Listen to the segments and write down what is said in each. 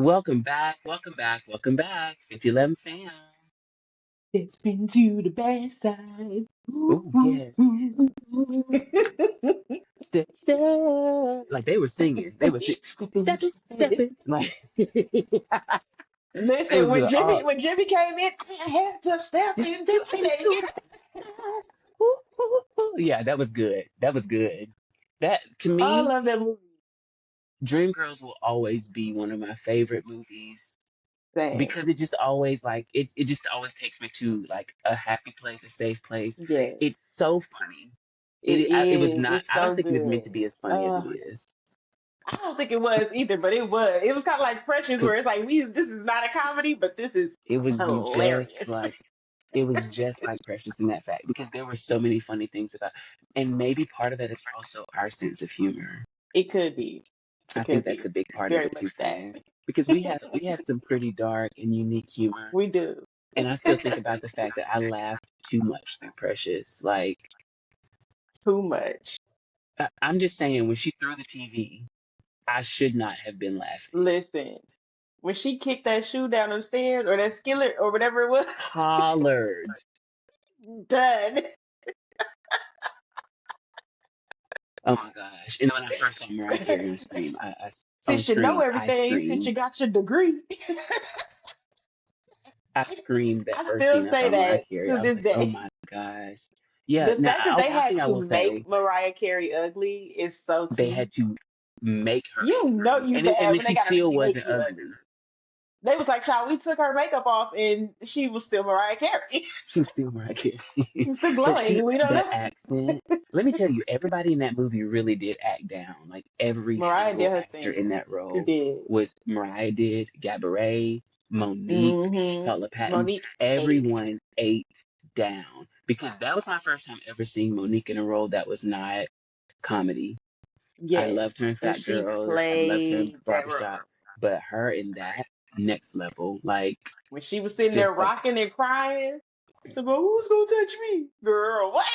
Welcome back, welcome back, welcome back. 5011 fam. It's been to the bad side. Ooh, Oh, ooh, yes. ooh. Step, step. Like they were singing. They were Stepping, stepping, stepping. stepping. Like they Listen, was when doing all Jimmy came in, I had to step just step into the thing. into the side. Ooh, ooh, ooh. Yeah, that was good. That was good. That to I me, love that movie. Dreamgirls will always be one of my favorite movies Same. because it just always like it just always takes me to like a happy place, a safe place. Yes, It's so funny. it It was is. not. It's I don't so think it was meant good. to be as funny as it Uh, is. I don't think it was either, but it was. It was kind of like Precious, where Because it's like this is not a comedy, but this is it was just hilarious. like it was just like Precious in that fact because there were so many funny things about, and maybe part of that is also our sense of humor. It could be. I It think could that's be. a big part of Very it too, much that. fam. Because we have some pretty dark and unique humor, We do. and I still think about the fact that I laughed too much through Precious. Like Too much. I'm just saying, when she threw the TV, I should not have been laughing. Listen, when she kicked that shoe down the stairs or that skillet or whatever it was, Hollered. done. Oh my gosh. And when I first saw Mariah Carey on screen, on Since you know screen, I everything, since you screamed. got your degree. I screamed that I first still scene I say saw Mariah that Carey. to I was this like, oh day. my gosh. Yeah. The Now, fact that they one had thing I to will say, make Mariah Carey ugly is so they had tea. to make her You know ugly, you and bad then when they she gotta still make wasn't you ugly. ugly. They was like, child, we took her makeup off and she was still Mariah Carey. She was still Mariah She Carey, was still but glowing. We don't that know. accent. Let me tell you, everybody in that movie really did act down. Like every Mariah single did her actor in thing. that She role did. was Mariah did, Gabourey, Monique, Paula Patton. Monique ate. Everyone ate down because that was my first time ever seeing Monique in a role that was not comedy. I Yes. loved her in And Fat she Girls. I loved her in played that Barbershop, role. but her in that next level, like When she was sitting there just like rocking and crying, to go, who's gonna touch me? Girl, what?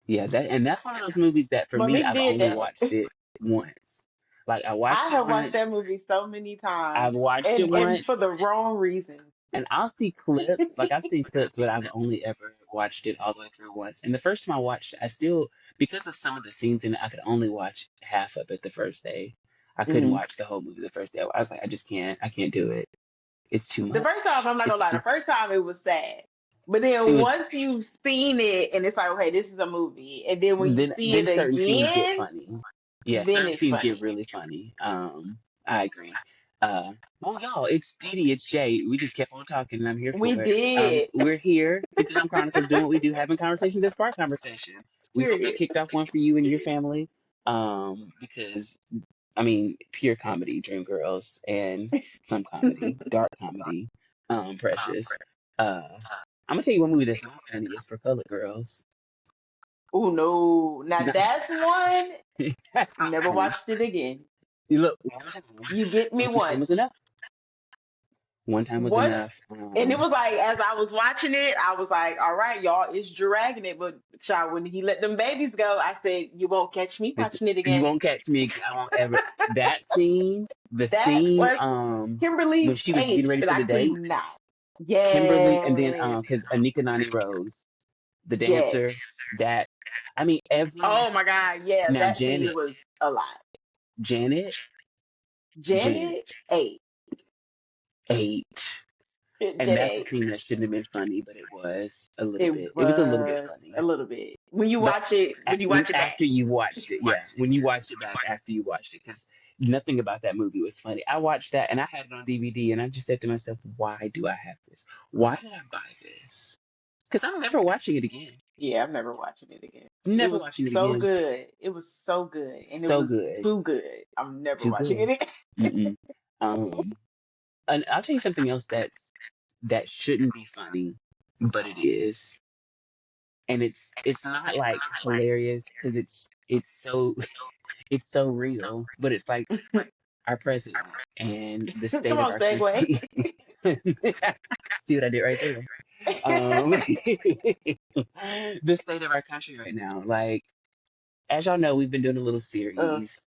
yeah, that's one of those movies that for me Monique I've did only that. watched it once. Like I I watched it have watched that once. movie so many I've times. watched it And for once, the wrong reasons. and I'll see clips. Like I've seen clips, but I've only ever watched it all the way through once. And the first time I watched it, I still, because of some of the scenes in it, I could only watch half of it the first day. I couldn't hmm watch the whole movie the first day. I was like, I just can't. I can't do it. It's too The first time, much. I'm not gonna It's lie, the just, first time it was sad. But it then was. once you've seen it and it's like, okay, this is a movie. And then when you see Then it certain scenes get again, funny. Yeah, then certain it's scenes get funny. really funny. I agree. Well, y'all, it's Didi, it's Jay. We just kept on talking, and I'm here We for it. did. We're here, 50 Chronicles, doing what we do, having conversations that spark conversation. We hope that Period. kicked off one for you and your family. Because I mean, pure comedy, Dreamgirls, and some comedy, dark comedy, Precious. I'm gonna tell you one movie that's not funny is For Colored Girls. Oh no. Now No, that's one. that's not Never funny. watched it again. You look, You get me one time was once. enough. One time was Once, enough. and it was like as I was watching it, I was like, all right, y'all, it's dragging it. But child, when he let them babies go, I said, you won't catch me This, watching it you again. won't catch me. I won't ever. That scene, the That scene, was when Kimberly she was getting ate, ready but for I the could date, not. Kimberly, and then Yes. because Anika Nani Rose, the dancer, Yes. that I mean every Oh my God. Yeah, now that scene was a lot. Janet, Janet Janet ate. ate, and Janet that's a ate. scene that shouldn't have been funny, but it was a little It bit. It was a little bit was a funny. little bit. But When you watch it back. after you watched it, yeah, when you watched it back after you watched it, because nothing about that movie was funny. I watched that and I had it on DVD, and I just said to myself, why do I have this? Why did I buy this? Because I'm never watching it again. Yeah, I'm never watching it again. I'm It never was watching it so again. good. It was so good. And it So was good, too good. I'm never too watching good. it again. Mm-mm. Um, and I'll tell you something else that shouldn't be funny, but it is, and it's not like hilarious because it's so it's so real, but it's like our president and the Come state of on, our segue. country. See what I did right there? Um, the state of our country right now. Like, as y'all know, we've been doing a little uh, series.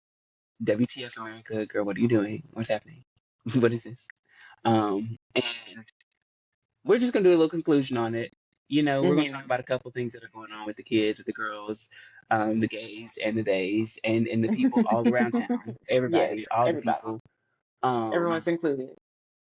WTF America, girl, what are you doing? What's happening? What is this? And we're just gonna do a little conclusion on it. We're gonna talk Hmm. about a couple things that are going on with the kids, with the girls, the gays and the days, and the people all around town. Yes, Everybody, all the everybody. people. Um, Everyone's included.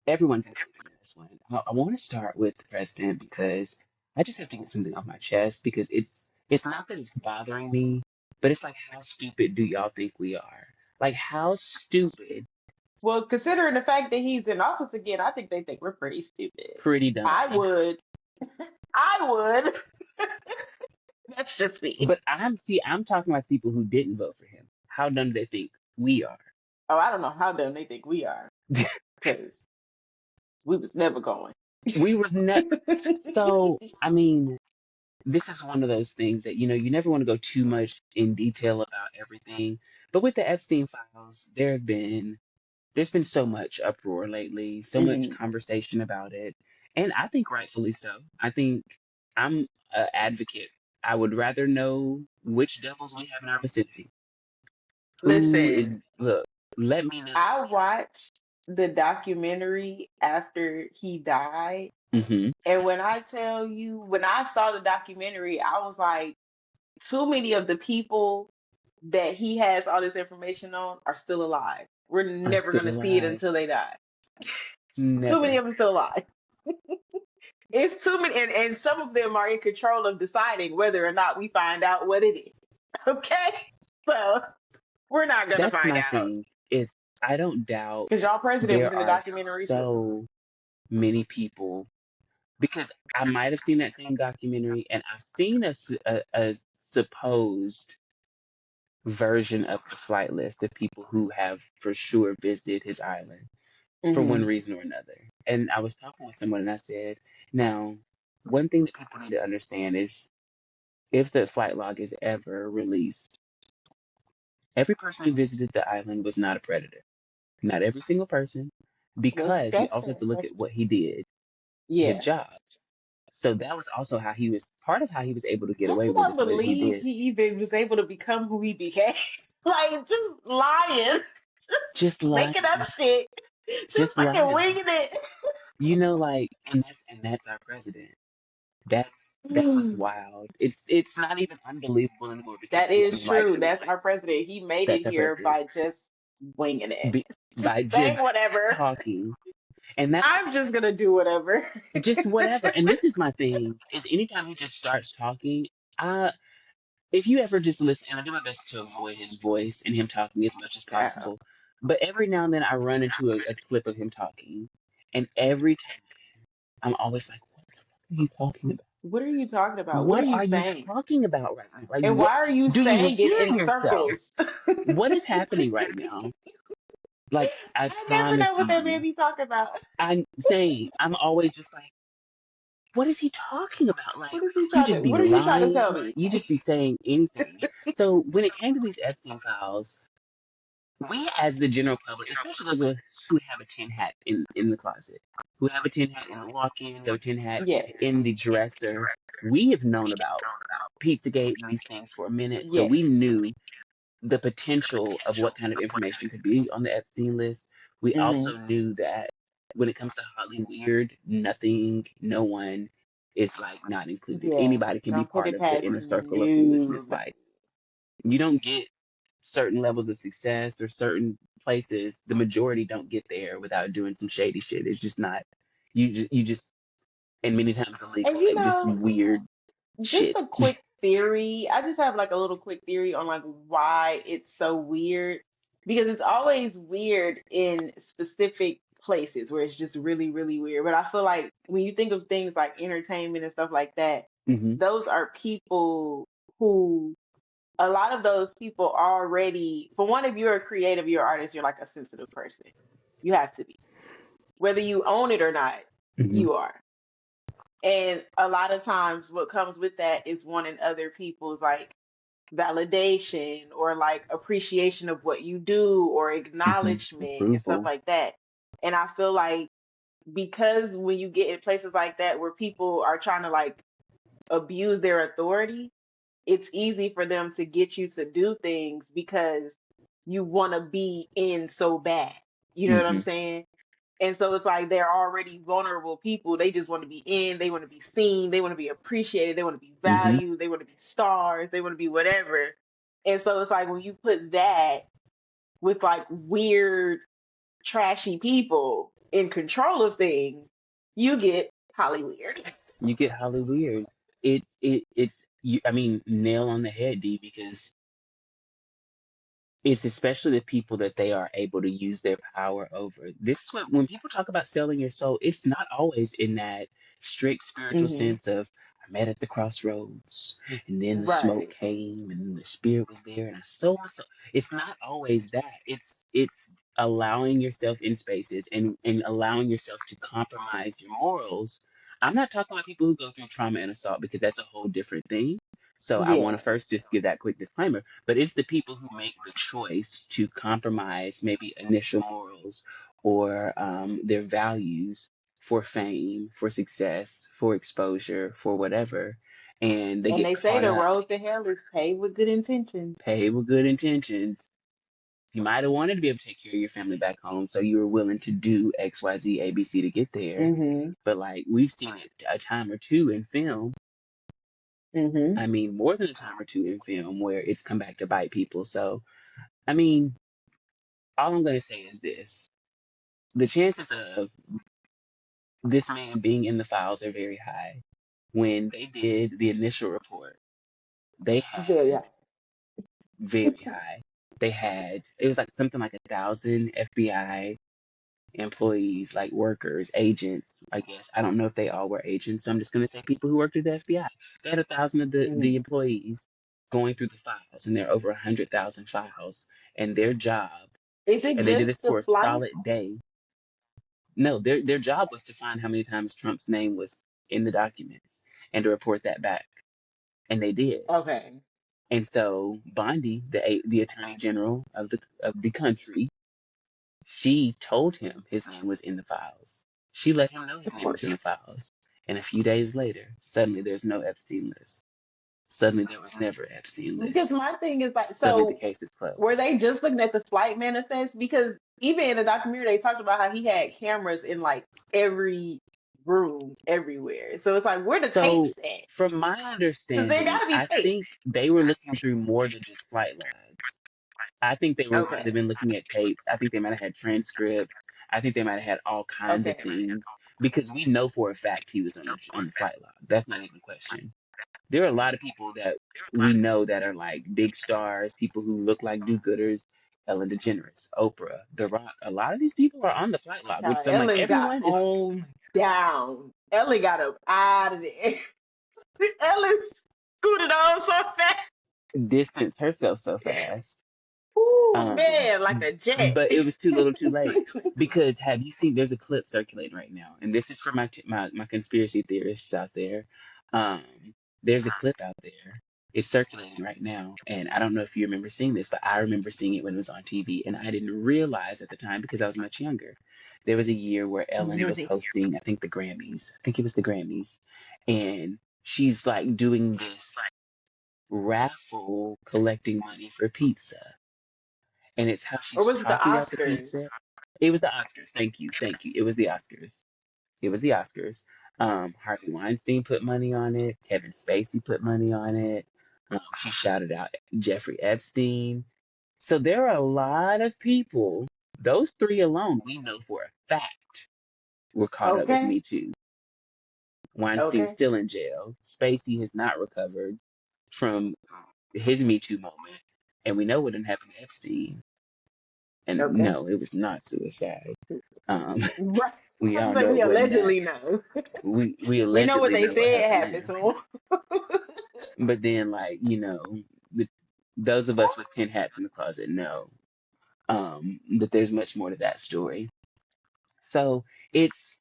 Everyone's included in this one. I want to start with the president because I just have to get something off my chest because it's not that it's bothering me, but it's like how stupid do y'all think we are? Like how stupid, Well, considering the fact that he's in office again, I think they think we're pretty stupid. pretty dumb. I would. I would. That's just me. But I'm talking about people who didn't vote for him. How dumb do they think we are? Oh, I don't know how dumb they think we are, because we was never going. We was not. So I mean, this is one of those things that you never want to go too much in detail about everything. But with the Epstein files, there's been so much uproar lately, so much Hmm. conversation about it, and I think rightfully so. I think I'm an advocate. I would rather know which devils we have in our vicinity. Who Listen, is, look, let me know. I watched the documentary after he died, Hmm. and when I tell you, when I saw the documentary, I was like, too many of the people that he has all this information on are still alive. We're Are never still going to see it alive. until they die. Too many Never. of them still alive. It's too many, and some of them are in control of deciding whether or not we find out what it is. Okay? So we're not going to That's find my out. thing, is I don't doubt Because y'all president was there in the are documentary too. so many people because I might have seen that same documentary and I've seen a supposed version of the flight list of people who have for sure visited his island for Hmm. one reason or another. And I was talking with someone and I said, now, one thing that people need to understand is if the flight log is ever released, every person who visited the island was not a predator. Not every single person, because you That's also have fair. to look That's at what he did, his yeah. job. So that was also how he was part of how he was able to get I away with cannot it the way that he believe did. he even was able to become who he became. Like, just lying, Just making up lying. shit, just Just fucking lying. winging it. Like, and that's our president. That's what's wild. It's not even unbelievable anymore because That we is don't like true. him That's anymore. our president. He made it That's our here president. by just winging it. Be, Just by saying just whatever. talking. And that's I'm just gonna do whatever. just whatever. And this is my thing, is anytime he just starts talking, I if you ever just listen, and I do my best to avoid his voice and him talking as much as Wow. possible, but every now and then I run into a clip of him talking, and every time I'm always like, what the fuck are you talking about? What are you talking about? What are What you are you saying? talking about right now? Like, And what why are you do you saying it hear in yourself? circles? What is happening right now? Like, I I never know promise what that you, man be talking about. I'm saying, I'm always just like, what is he talking about? Like, What is he you trying to? just be What are you trying to tell lying. me? You just be saying anything. So when it came to these Epstein files, we as the general public, especially those of us who have a tin hat in the closet, who have a tin hat in the walk-in, who have a tin hat Yeah. in the dresser, we have known about Pizzagate and these things for a minute. So Yeah. we knew the potential of what kind of information could be on the Epstein list. We Hmm. also knew that when it comes to hotly weird, nothing, no one is like not included. Yeah. Anybody can be Don't put part it of the past inner circle of foolishness. nobody. Like you don't get certain levels of success or certain places. The majority don't get there without doing some shady shit. It's just not. You just and many times And illegal, you like just know, weird just shit. a quick theory. I just have like a little quick theory on like why it's so weird. Because it's always weird in specific places where it's just really, really weird. But I feel like when you think of things like entertainment and stuff like that, Hmm. those are people who a lot of those people already, for one, if you're a creative, you're an artist, you're like a sensitive person. You have to be. Whether you own it or not, Hmm. you are. And a lot of times what comes with that is wanting other people's like validation or like appreciation of what you do or Hmm. acknowledgement and stuff Approval. like that. And I feel like because when you get in places like that where people are trying to like abuse their authority, it's easy for them to get you to do things because you want to be in so bad. You know what I'm Hmm. saying? And so it's like they're already vulnerable people. They just want to be in, they want to be seen, they want to be appreciated, they want to be Hmm. valued, they want to be stars, they want to be whatever. And so it's like when you put that with like weird, trashy people in control of things, you get Hollywood. You get Holly weird. It's you, I mean, nail on the head, D, because it's especially the people that they are able to use their power over. This is what, when people talk about selling your soul, it's not always in that strict spiritual Hmm. sense of I met at the crossroads and then the smoke Right. came and the spirit was there and I sold my soul. It's not always that. It's allowing yourself in spaces and allowing yourself to compromise your morals. I'm not talking about people who go through trauma and assault because that's a whole different thing. So I want Yeah. to first just give that quick disclaimer, but it's the people who make the choice to compromise maybe initial morals or their values for fame, for success, for exposure, for whatever, and they And get they say caught the up, road to hell is paved with good intentions. paid with good intentions. You might have wanted to be able to take care of your family back home, so you were willing to do X, Y, Z, A, B, C to get there. Hmm. But like we've seen it a time or two in film. Hmm. I mean, more than a time or two in film where it's come back to bite people. So, I mean, all I'm going to say is this. The chances of this man being in the files are very high. When they did the initial report, they Very had high. very high. They had, it was like something like 1,000 FBI employees, like workers, agents, I guess. I don't know if they all were agents, so I'm just going to say people who worked at the FBI. They had 1,000 of the Mm. employees going through the files, and there are over 100,000 files. And their job, Is it and they did just this the for a flight? solid day. No, their job was to find how many times Trump's name was in the documents and to report that back, and they did. Okay. And so Bondi, the attorney general of the country, she told him his name was in the files. She let him know his Of name was in course. the files. And a few days later, suddenly there's no Epstein list. Suddenly there was never Epstein Because list. my thing is like, Suddenly the so case is were closed. they just looking at the flight manifest? Because even in the documentary, they talked about how he had cameras in like every room, everywhere. So it's like, where the So, tapes at? from my Because there understanding, got to be I tapes. think they were looking through more than just flight logs. I think they were might have Okay. been looking at tapes. I think they might have had transcripts. I think they might have had all kinds of Okay. things because we know for a fact he was on the flight log. That's not even a question. There are a lot of people that we know that are like big stars, people who look like do-gooders, Ellen DeGeneres, Oprah, The Rock. A lot of these people are on the flight log, which Now, I'm like, Ellen got everyone is on down. Ellen got up out of there. Ellen scooted on so fast. distanced herself so fast. Ooh, Um, man, like a jet. but it was too little, too late. Because have you seen? There's a clip circulating right now, and this is for my conspiracy theorists out there. Um, there's a clip out there. It's circulating right now, and I don't know if you remember seeing this, but I remember seeing it when it was on TV, and I didn't realize at the time because I was much younger. There was a year where Ellen was Right. hosting, I think the Grammys. I think it was the Grammys, and she's like doing this raffle collecting money for pizza, and it's how Or she's was it the talking about the Oscars? pizza. It was the Oscars. Thank you, thank you. It was the Oscars. It was the Oscars. Harvey Weinstein put money on it. Kevin Spacey put money on it. She shouted out Jeffrey Epstein. So there are a lot of people. Those three alone, we know for a fact, were caught up with Okay. Me Too. Weinstein's Okay. still in jail. Spacey has not recovered from his Me Too moment, and we know what didn't happen to Epstein. And Okay. no, it was not suicide. Um, Right. we I was all like, know we it wasn't that. allegedly know. We We know what allegedly they know what said happened happened now. to him. But then, like, the, those of us with 10 hats in the closet know that there's much more to that story. So it's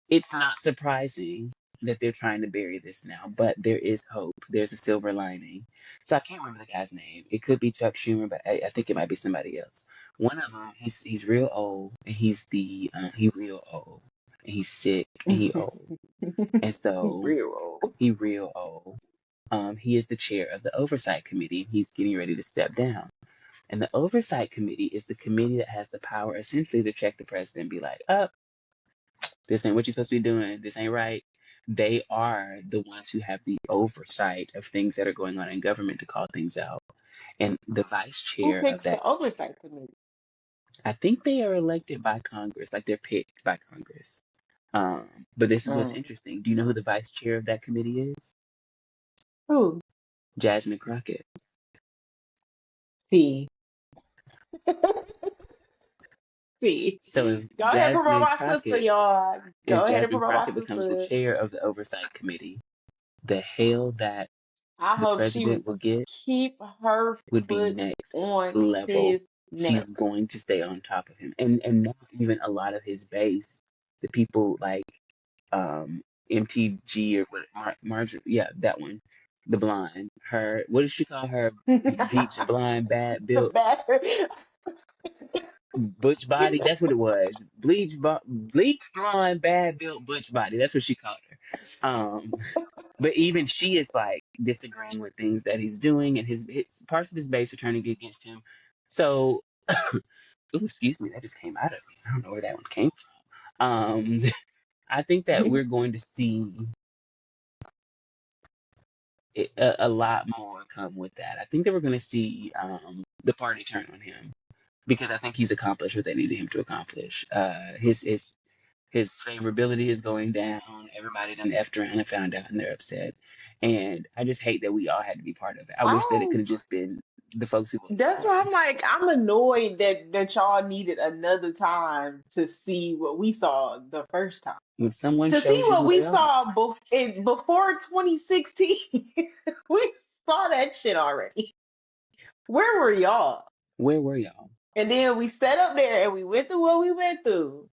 it's not surprising that they're trying to bury this now, but there is hope. There's a silver lining. So I can't remember the guy's name. It could be Chuck Schumer, but I think it might be somebody else. One of them, he's real old, and he real old, and he's sick, and he old, and so Real old. he real old. He is the chair of the oversight committee, and he's getting ready to step down. And the oversight committee is the committee that has the power essentially to check the president and be like, oh, this ain't what you're supposed to be doing. This ain't right. They are the ones who have the oversight of things that are going on in government to call things out. And the vice Who chair of picks that, the oversight committee? I think they are elected by Congress, like they're picked by Congress. But this is what's Mm. interesting. Do you know who the vice chair of that committee is? Who? Jasmine Crockett. See. See. So if Go ahead and promote Jasmine my sister, Crockett, y'all. if Go ahead and Jasmine promote my Crockett becomes the sister. chair of the oversight committee, the hell that I the hope she president will get keep her would be foot next on level. his neck. She's going to stay on top of him. And now even a lot of his base, the people like MTG or what Marjorie, yeah, that one. The blonde. Her what does she call her? Beach blind bad The built bathroom. butch body. That's what it was. Bleach blonde bad built butch body. That's what she called her. But even she is like disagreeing with things that he's doing, and his parts of his base are turning against him. So, ooh, excuse me, that just came out of me. I don't know where that one came from. I think that we're going to see a lot more come with that. I think that we're going to see the party turn on him because I think he's accomplished what they needed him to accomplish. His favorability is going down. Everybody done effed around and found out, and they're upset. And I just hate that we all had to be part of it. I wish that it Oh, could have just been the folks who voted that's for why him. I'm like, I'm annoyed that y'all needed another time to see what we saw the first time. When someone To see shows you what who we they are, saw before 2016. We saw that shit already. Where were y'all? where were y'all? And then we sat up there and we went through what we went through.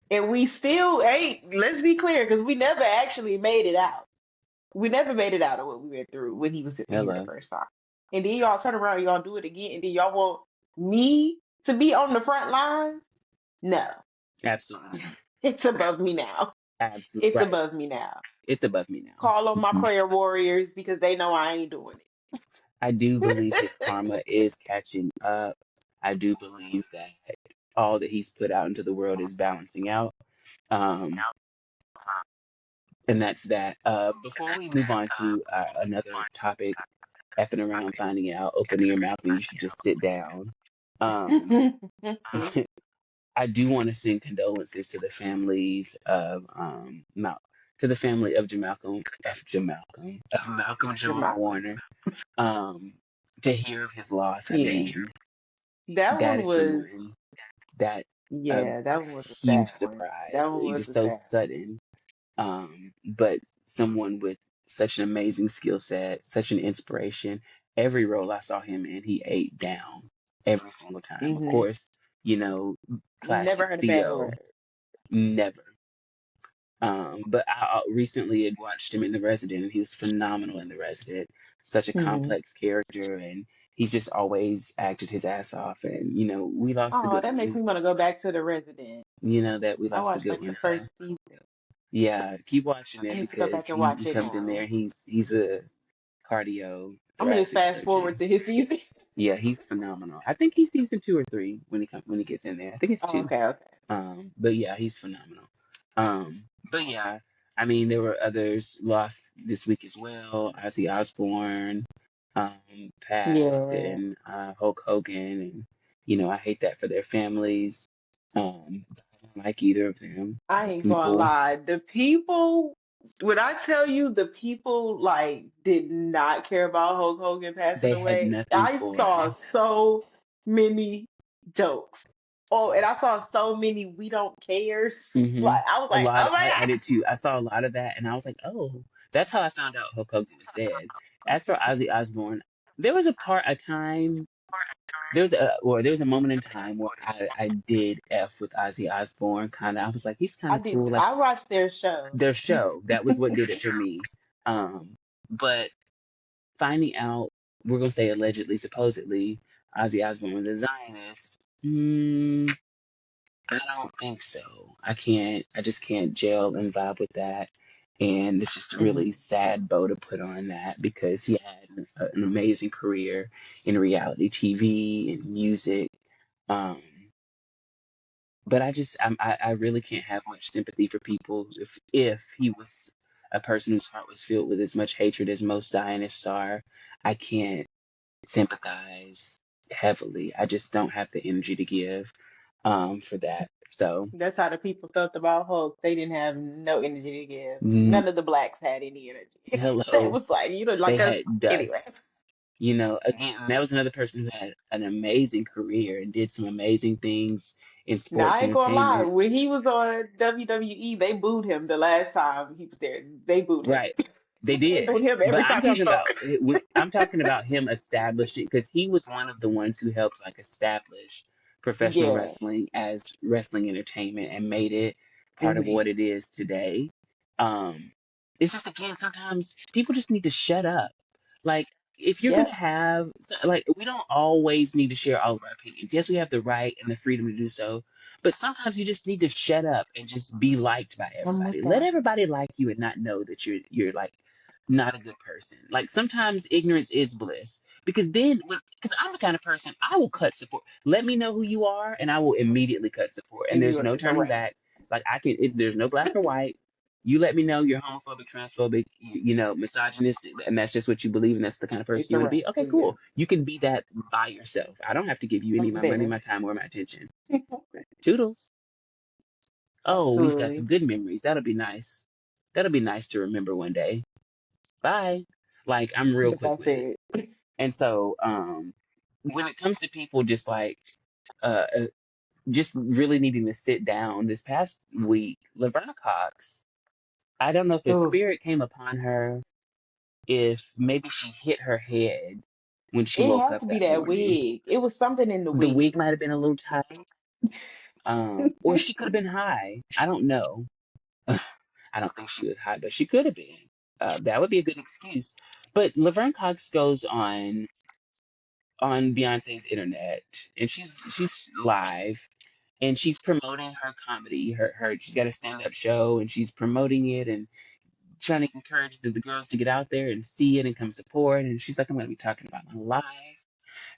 And we still ain't, let's be clear, because we never actually made it out. We never made it out of what we went through when he was in here the Hello. first time. And then y'all turn around and y'all do it again. And then y'all want me to be on the front lines? No. Absolutely not. It's above me now. Absolutely It's right. above me now. It's above me Call on my now. prayer warriors because they know I ain't doing it. I do believe his karma is catching up. I do believe that all that he's put out into the world is balancing out. Um, and that's that. Before we move on to another topic, effing around, finding out, opening your mouth when you should just sit down. Um, I do want to send condolences to the families of to the family of of Malcolm Jamal Jamal. Warner. Um, to hear of his loss, I Yeah. mean, That that one is was, someone that a yeah, that one was a huge sad one. That surprise, one was just a so sad sudden. But someone with such an amazing skill set, such an inspiration. Every role I saw him in, he ate down every single time. Of one. course, you know, classic Never heard a bad Theo, word. never. But I recently had watched him in The Resident, and he was phenomenal in The Resident. Such a Hmm. complex character, and he's just always acted his ass off. And we lost the Oh, good that makes one. me want to go back to The Resident. That we I lost the watched good like the one. So first season. yeah, keep watching I it need to go because back and he watch he it comes in now. there. He's a cardio I'm gonna just thoracic fast forward surgeon. to his season. Yeah, he's phenomenal. I think he's season 2 or 3 when he gets in there. I think it's Oh, two. okay, okay. But yeah, he's phenomenal. But yeah, I mean, there were others lost this week as well. Ozzy Osbourne, passed, Yeah. and Hulk Hogan, and I hate that for their families. I don't like either of them I as ain't gonna people. lie. The people, when I tell you the people like did not care about Hulk Hogan passing They had away, nothing I for saw him. so many jokes. Oh, and I saw so many we don't cares. Hmm. Like I was A like, lot. oh my I God. did too. I saw a lot of that, and I was like, oh, that's how I found out Hulk Hogan was dead. As for Ozzy Osbourne, there was a time. There was a moment in time where I did F with Ozzy Osbourne. Kind of, I was like, he's kind I of cool. did. Like I watched their show. their show, that was what did it for me. But finding out, we're gonna say allegedly, supposedly, Ozzy Osbourne was a Zionist. I don't think so. I just can't gel and vibe with that. And it's just a really Hmm. sad bow to put on that because he had an amazing career in reality TV and music. Um, but I really can't have much sympathy for people if he was a person whose heart was filled with as much hatred as most Zionists are. I can't sympathize heavily. I just don't have the energy to give for that. So, That's how the people felt about Hulk. They didn't have no energy to give. n- None of the blacks had any energy. They hello, was like, you don't they like us had anyway. dust. You know, again, that was another person who had an amazing career and did some amazing things in Now sports I ain't gonna lie. entertainment. When he was on WWE, they booed him the last time he was there. They booed him. Right. They They did. booed him But every time he spoke. I'm talking about him establishing because he was one of the ones who helped like establish professional Yeah. wrestling as wrestling entertainment and made it part of Hmm. what it is today. Um, it's just again sometimes people just need to shut up. Like if you're gonna Yep. have like we don't always need to share all of our opinions. Yes, we have the right and the freedom to do so, but sometimes you just need to shut up and just be liked by I'm everybody. with Let that. everybody like you and not know that you're like not a good person. Like sometimes ignorance is bliss because because I'm the kind of person I will cut support. Let me know who you are and I will immediately cut support. And And there's you no turning correct. back. Like there's no black or white. You let me know you're homophobic, transphobic, misogynistic, and that's just what you believe, and that's the kind of person It's you a want to be. wrap. Okay, Yeah. cool. You can be that by yourself. I don't have to give you any of I'm my money, there. my time, or my attention. Toodles. Oh, we've got some Absolutely. good memories. That'll be nice. That'll be nice to remember one day. Bye. Like I'm real But quick that's with it. it. And so, when it comes to people uh, uh, just really needing to sit down this past week, Laverne Cox, I don't know if a Ooh. spirit came upon her, if maybe she hit her head when she It woke has up to be that that morning. wig. It was something in the The wig. wig might have been a little tight, or she could have been high. I don't know. I don't think she was high, but she could have been. That would be a good excuse. But Laverne Cox goes on Beyonce's internet, and she's live, and she's promoting her comedy. Her she's got a stand up show, and she's promoting it and trying to encourage the girls to get out there and see it and come support. And she's like, I'm going to be talking about my life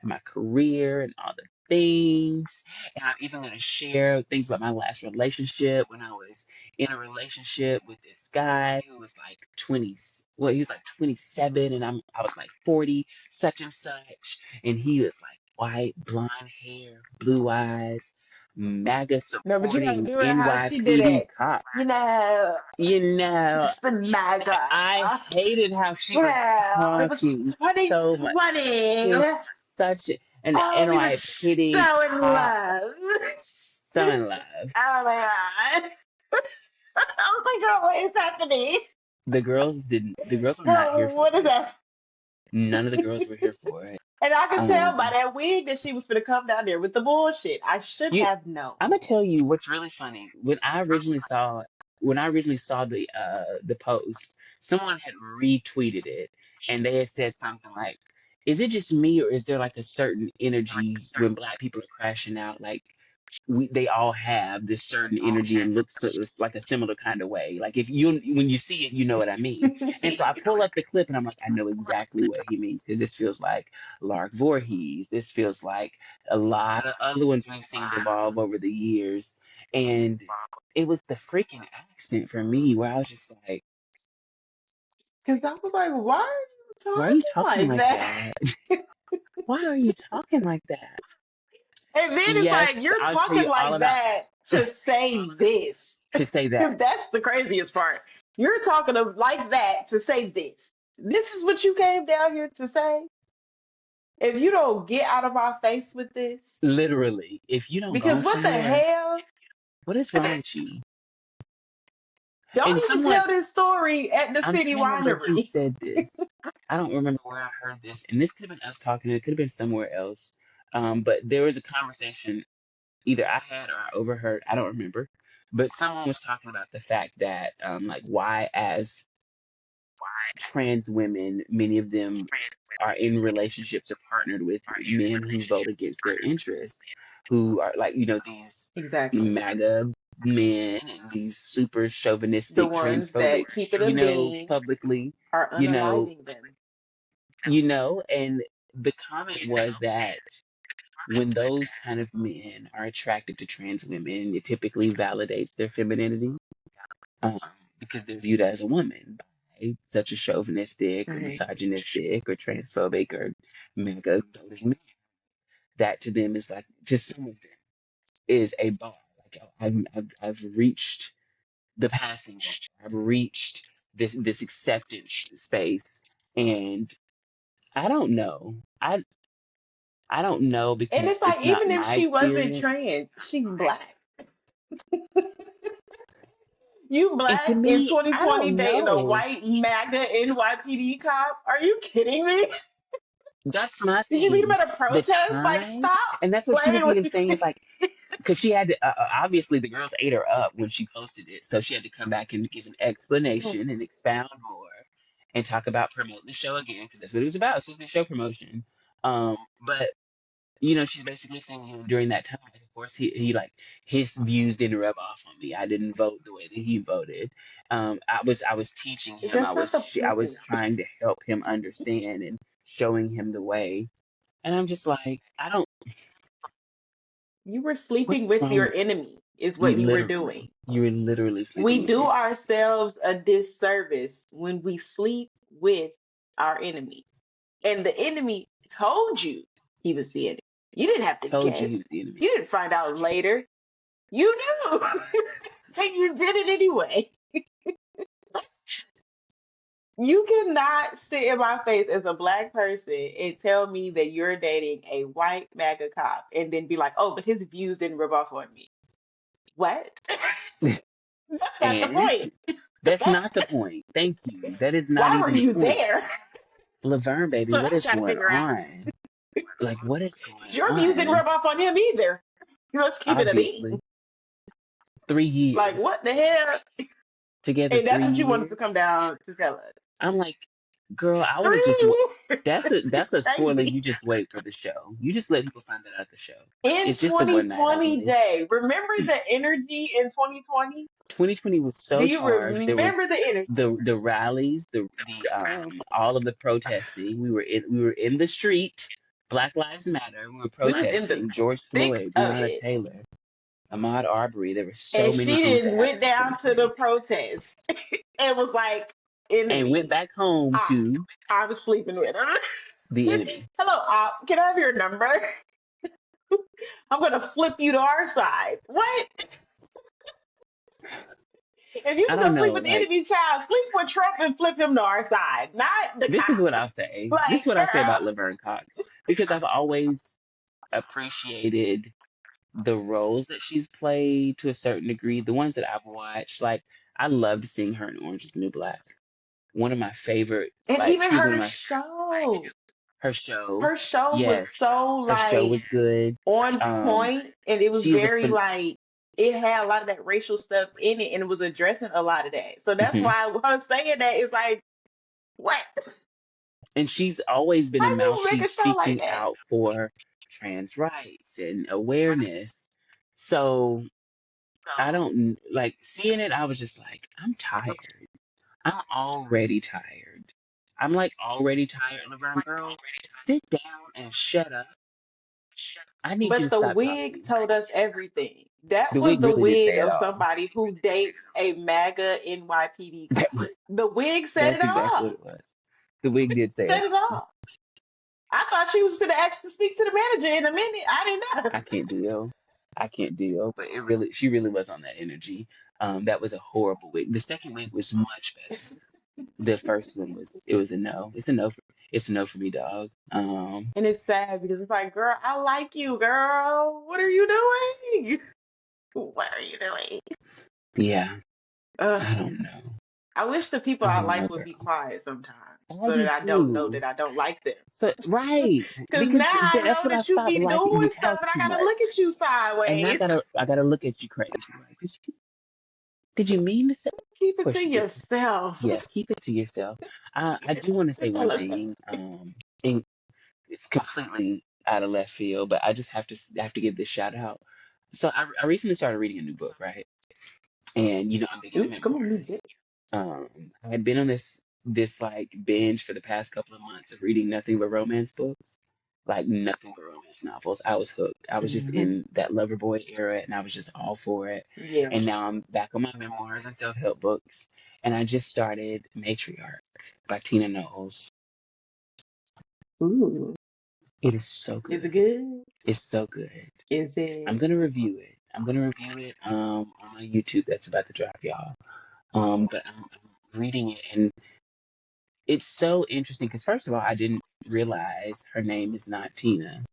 and my career and all the things. And I'm even going to share things about my last relationship when I was in a relationship with this guy who was like 20, well, he was like 27 and I was like 40, such and such. And he was like white, blonde hair, blue eyes, MAGA No, but you gotta supporting do it how she did NYPD it. cop. You know, You know, it's the MAGA. I hated how she was Well, it was talking so much. It 2020. was such an Oh, we were NYPD so in cop, love. so in love. Oh my God. I was like, oh, what is happening? The girls were not here Oh, for what is it. that? None of the girls were here for it. And I could tell by Um, that wig that she was gonna come down there with the bullshit. I should you, have known. I'm gonna tell you what's really funny. When I originally saw the post, someone had retweeted it, and they had said something like, "Is it just me, or is there like a certain energy when black people are crashing out? Like they all have this certain energy and looks it's like a similar kind of way. Like if you when you see it, you know what I mean." And so I pull up the clip and I'm like, I know exactly what he means because this feels like Lark Voorhees. This feels like a lot of other ones we've seen devolve over the years. And it was the freaking accent for me where I was just like, Because I was like, why are you why are you talking talking like like that? that? Why are you talking like that? And then it's like, Yes, you're I'll tell talking you all like about that to say this. to say that. That's the craziest part. You're talking like that to say this. This is what you came down here to say. If you don't get out of our face with this, Literally, if you don't because go what the somewhere, hell? what is wrong with you? And Don't even someone, tell this story at the I'm city trying to remember who winery. said this. I don't remember where I heard this, and this could have been us talking, it could have been somewhere else. But there was a conversation either I had or I overheard, I don't remember. But someone was talking about the fact that, like, why, as trans women, many of them are in relationships or partnered with men who vote against their interests, who are like, these Exactly. MAGA men and these super The chauvinistic, ones transphobic, that keep it a bean publicly, are you know, unaliving them. and the comment was that when those kind of men are attracted to trans women, it typically validates their femininity, um, because they're viewed as a woman by such a chauvinistic or Right. misogynistic or transphobic or mega voting man. That to them is like, to some of them, is a bar. Like I've reached the passing bar. I've reached this acceptance space, and I don't know. I don't know And because it's like, it's not even if my she wasn't experience. trans, she's black. You And to black in me, I 2020 don't dating a know. white MAGA NYPD cop? Are you kidding me? That's my Did you meet him thing. at a The protest? Like, time, stop and that's what she was playing even with saying me. is like, because she had to, obviously the girls ate her up when she posted it, so she had to come back and give an explanation and expound more and talk about promoting the show again because that's what it was about. It's supposed to be show promotion. But she's basically saying, during that time, like, of course, he like his views didn't rub off on me. I didn't vote the way that he voted. I was teaching him. That's not the I point. was trying to help him understand and showing him the way. And I'm just like, I don't. You were What sleeping is with wrong your with you? enemy, is You what you were literally, doing. you were literally sleeping We with do your. ourselves a disservice when we sleep with our enemy. And the enemy told you he was the enemy. You didn't have to Told you he guess. was the enemy. You didn't find out later. You knew. And you did it anyway. You cannot sit in my face as a black person and tell me that you're dating a white MAGA cop and then be like, oh, but his views didn't rub off on me. What? That's not the And point. that's not the point. Thank you. That is not Why were even the you point. there? Laverne, baby, That's what what I'm is trying to going figure out. on? Like, what is going Your views didn't on? rub off on him either. Let's keep it a bean. Obviously, three Like, years what the hell? together, And that's three what you wanted to come years. down to tell us. I'm like, girl, I would have just. 3 years? That's It's a spoiler. crazy. You just wait for the show. You just let people find that out the show. In It's just the one night, I 2020, believe. Jay, remember the energy in 2020? 2020 was Do so you charged. There was remember the energy? the rallies, the all of the protesting. We were in the street. Black Lives Matter. We were We was in the protesting. George thick Floyd, of Breonna it. Taylor, Ahmaud Arbery. There were so And many she things that didn't went happened in down to the 2020, protest and was like, and went enemy. back home Ah, to I was sleeping with her. the enemy. Hello, Op. Can I have your number? I'm gonna flip you to our side. What? If you I was don't gonna sleep know. with the Like, enemy child, sleep with Trump and flip him to our side, not the this is what cop. I'll say. This is Like, what I'll say girl. about Laverne Cox because I've always appreciated the roles that she's played to a certain degree. The ones that I've watched, like I loved seeing her in Orange is the New Black. One of my favorite, And like even she was one of her my show. her show. Her show was Yes, so her show like was good. on Um, point and it was she is a very like it had a lot of that racial stuff in it and it was addressing a lot of that. So that's mhm. why I was saying that is like, what? And she's always been a Why people make a mouthpiece show like speaking that? out for trans rights and awareness. So I don't like seeing it. I was just like, I'm tired. I'm already tired. I'm like already tired, Laverne girl. Sit down and shut up. I need you to But the stop wig talking. told us everything. That The was wig the really did wig say it of all. somebody who dates a MAGA NYPD That cop. The wig said that's it exactly what all. it was. The wig did say it Said it all. all. I thought she was gonna ask to speak to the manager in a minute. I didn't know. I can't deal. I can't deal. But she really was on that energy. That was a horrible wig. The second wig was much better. The first one it was a no. It's a no for me, dog. And it's sad because it's like, girl, I like you, girl. What are you doing? What are you doing? Yeah, Ugh. I don't know. I wish the people I I don't like know, would be girl. quiet sometimes I so that do I don't know too. that I don't like them. So right, Because because now I that's know when I that you stopped be liking you doing stuff talk and I too gotta look at much, you and sideways. I gotta look at you crazy. Like, did you mean to say? Keep Of it course to you did. yourself. Yes, keep it to yourself. I do want to say one thing. And it's completely out of left field, but I just have to give this shout out. So I recently started reading a new book, right? And I'm big into Ooh, come on, new memoirs. dick. Um, I had been on this like binge for the past couple of months of reading nothing but romance books, like nothing but romance novels. I was hooked. I was just Hmm. in that Loverboy era, and I was just all for it. Yeah. And now I'm back on my memoirs and self-help books, and I just started Matriarch by Tina Knowles. Ooh, It is so is it good. good? It's so good. Is I'm it? gonna review it. I'm gonna review it on my YouTube that's about to drop, y'all. But I'm reading it, and it's so interesting because first of all, I didn't realize her name is not Tina.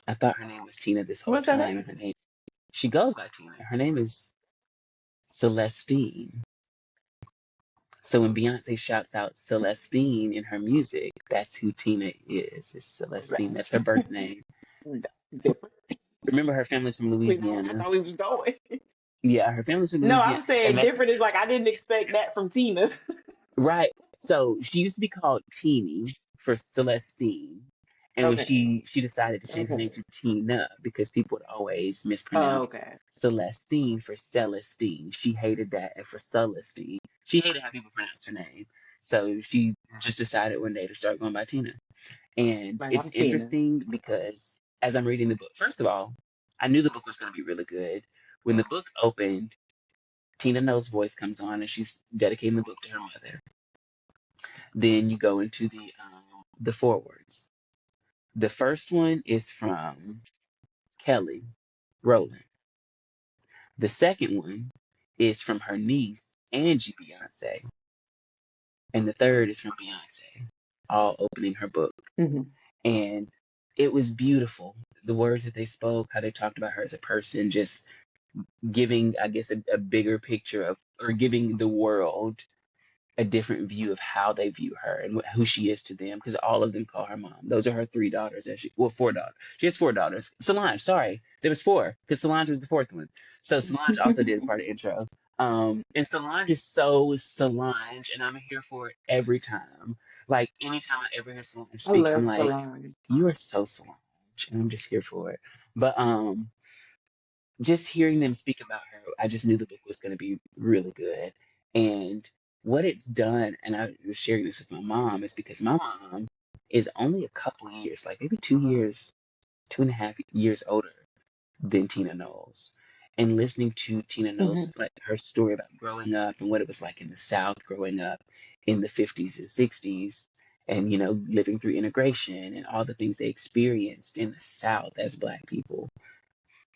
I thought her name was Tina this whole What's her time, name? and her name she goes by Tina. Her name is Celestine. So when Beyonce shouts out Celestine in her music, that's who Tina is. It's Celestine. That's her birth name. That's different. Remember, her family's from Wait, no, I Louisiana. thought we was going. Yeah, her family's from No, Louisiana, I'm and saying that's different is like I didn't expect that from Tina. right. So she used to be called Teeny for Celestine. And when Okay. she decided to change her name Okay. to Tina because people would always Oh, mispronounce okay. Celestine for Celestine. She hated that and for Celestine. She hated how people pronounced her name. So she just decided one day to start going by Tina. And Like it's I'm Tina. interesting because as I'm reading the book, first of all, I knew the book was going to be really good. When the book opened, Tina Knowles' voice comes on and she's dedicating the book to her mother. Then you go into the forewords. The first one is from Kelly Rowland. The second one is from her niece, Angie Beyonce. And the third is from Beyonce, all opening her book. Hmm. And it was beautiful. The words that they spoke, how they talked about her as a person, just giving, I guess, a bigger picture of, or giving the world a different view of how they view her and who she is to them because all of them call her mom. Those are her three daughters. Well, four daughters. She has four daughters. Solange, sorry, there was four because Solange was the fourth one. So Solange also did part of the intro. And Solange is so Solange, and I'm here for it every time. Like anytime I ever hear Solange I speak, I'm love like, Solange. you are so Solange, and I'm just here for it. But just hearing them speak about her, I just knew the book was going to be really good. And what it's done, and I was sharing this with my mom, is because my mom is only a couple years, like maybe 2 years, 2.5 years older than Tina Knowles. And listening to Tina Hmm. Knowles, like her story about growing up and what it was like in the South, growing up in the 50s and 60s, and living through integration and all the things they experienced in the South as Black people,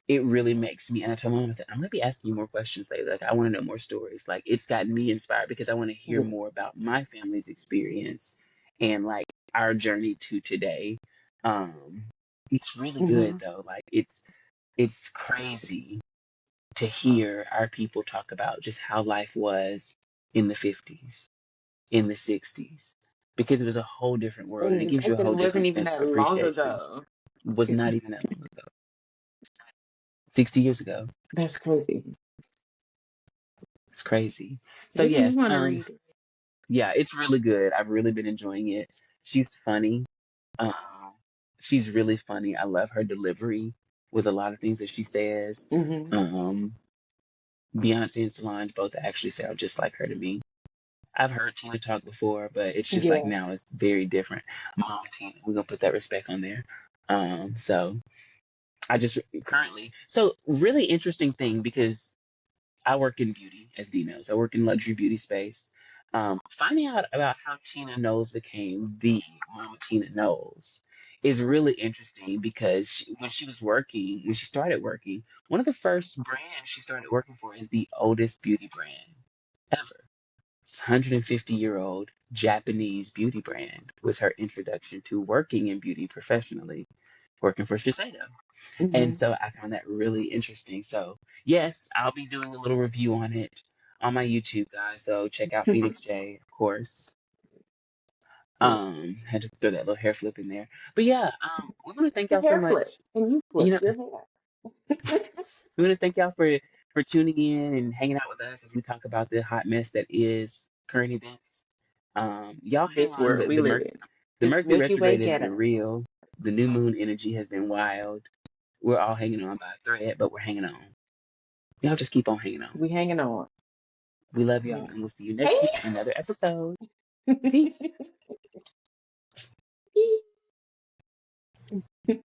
it really makes me, and I told my mom, I said, I'm gonna be asking you more questions later. Like, I want to know more stories. Like, it's gotten me inspired because I want to hear Yeah. more about my family's experience and like our journey to today. Um, it's really good Hmm. though. Like, it's crazy to hear our people talk about just how life was in the 50s, in the 60s, because it was a whole different world and it And gives back you a then whole it wasn't different even sense of that long appreciation. ago. It was not even that long ago. 60 years ago. That's crazy. It's crazy. So Make me yes, want to read it. yeah, it's really good. I've really been enjoying it. She's funny. Um, she's really funny. I love her delivery with a lot of things that she says. Hmm. Um, Beyonce and Solange both actually sound just like her to me. I've heard Tina talk before, but it's just like Yeah. now it's very different. Mama Tina, we're gonna put that respect on there. So I just currently, so really interesting thing because I work in beauty, as Dee knows. I work in luxury beauty space. Finding out about how Tina Knowles became the Mama Tina Knowles is really interesting because when she started working, one of the first brands she started working for is the oldest beauty brand ever. It's 150-year-old Japanese beauty brand was her introduction to working in beauty professionally, working for Shiseido. And Hmm. so I found that really interesting. So, yes, I'll be doing a little review on it on my YouTube, guys. So check out Phoenix J, of course. Yeah. Had to throw that little hair flip in there. But yeah, we want to thank The y'all so hair flip, much. and you You flip know, your hair. we want to thank y'all for tuning in and hanging out with us as we talk about the hot mess that is current events. Y'all This hang on. world we live in. The This Mercury Milky Way retrograde has been ghetto. real. The new moon energy has been wild. We're all hanging on by a thread, but we're hanging on. Y'all just keep on hanging on. We hanging on. We love We y'all, hanging and we'll see you on. next week, another episode. Peace. Hey.